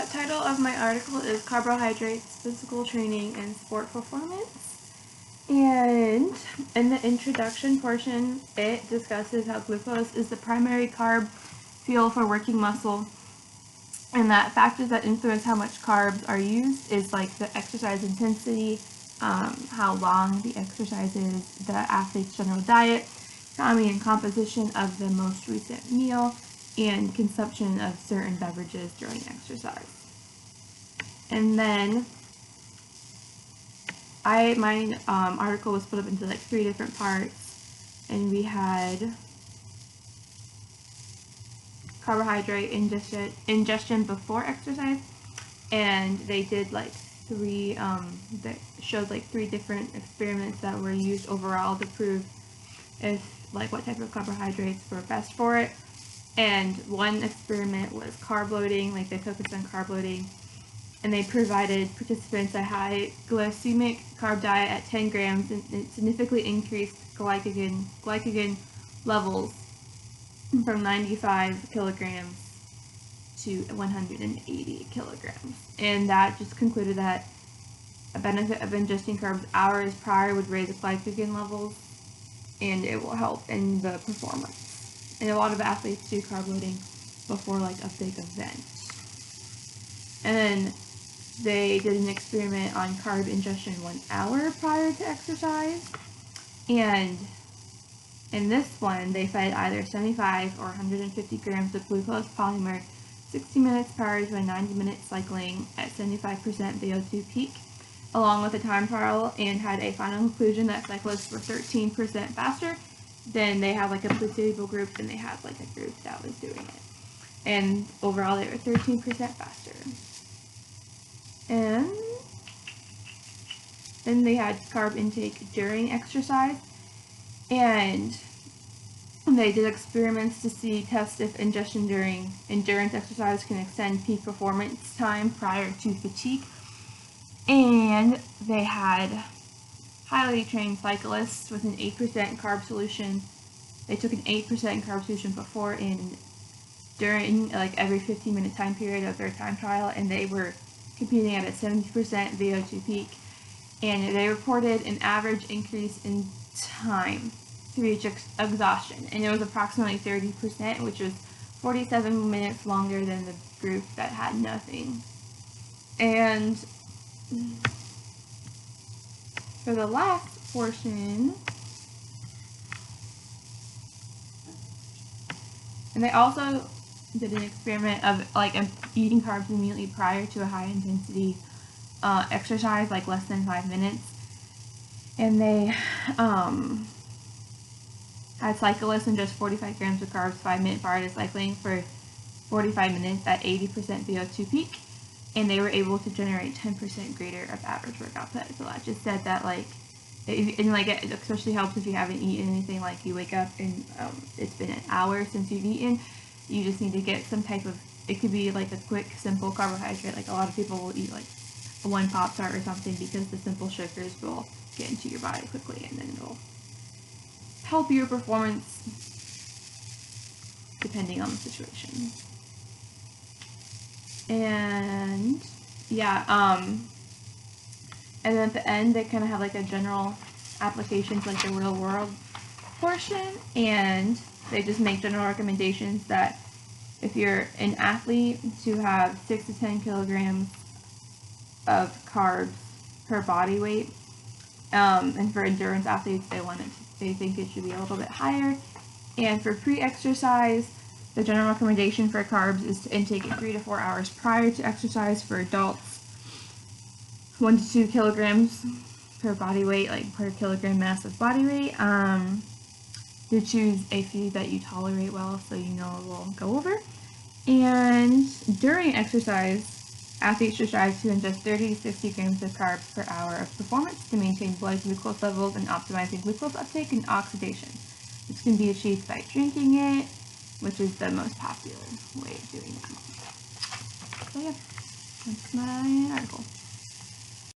title of my article is Carbohydrates, Physical Training, and Sport Performance. And in the introduction portion, it discusses how glucose is the primary carb fuel for working muscle, and that factors that influence how much carbs are used is like the exercise intensity, how long the exercise is, the athlete's general diet, timing and composition of the most recent meal, and consumption of certain beverages during exercise. And then my article was split up into like 3 different parts, and we had carbohydrate ingestion before exercise, and they did like 3 that showed like 3 different experiments that were used overall to prove if like what type of carbohydrates were best for it. And one experiment was carb loading, like they focused on carb loading, and they provided participants a high glycemic carb diet at 10 grams, and it significantly increased glycogen levels from 95 kilograms to 180 kilograms. And that just concluded that a benefit of ingesting carbs hours prior would raise the glycogen levels, and it will help in the performance. And a lot of athletes do carb loading before like a big event. And then they did an experiment on carb ingestion 1 hour prior to exercise. And in this one, they fed either 75 or 150 grams of glucose polymer 60 minutes prior to a 90-minute cycling at 75% VO2 peak, along with a time trial, and had a final conclusion that cyclists were 13% faster. Then they had like a placebo group, and they had like a group that was doing it. And overall they were 13% faster. And then they had carb intake during exercise, and they did experiments to test if ingestion during endurance exercise can extend peak performance time prior to fatigue. And they had highly trained cyclists with an 8% carb solution. They took an 8% carb solution before and during like every 15-minute time period of their time trial, and they were competing at a 70% VO2 peak. And they reported an average increase in time to reach exhaustion, and it was approximately 30%, which was 47 minutes longer than the group that had nothing. And for the last portion, and they also did an experiment of like eating carbs immediately prior to a high intensity exercise, like less than 5 minutes. And they had cyclists ingest 45 grams of carbs 5 minutes prior to cycling for 45 minutes at 80% VO2 peak, and they were able to generate 10% greater of average work output. So that just said that like, it especially helps if you haven't eaten anything, like you wake up and it's been an hour since you've eaten. You just need to get some type of, it could be like a quick, simple carbohydrate. Like a lot of people will eat like a 1 Pop-Tart or something, because the simple sugars will get into your body quickly, and then it'll help your performance depending on the situation. And yeah, and then at the end they kind of have like a general application to like the real world portion, and they just make general recommendations that if you're an athlete, to have 6 to 10 kilograms of carbs per body weight, and for endurance athletes they think it should be a little bit higher. And for pre-exercise, the general recommendation for carbs is to intake it 3 to 4 hours prior to exercise. For adults, 1 to 2 kilograms per body weight, like per kilogram mass of body weight. To choose a food that you tolerate well, so you know it will go over. And during exercise, athletes should strive to ingest 30 to 60 grams of carbs per hour of performance to maintain blood glucose levels and optimizing glucose uptake and oxidation. This can be achieved by drinking it, which is the most popular way of doing that. So yeah, that's my article.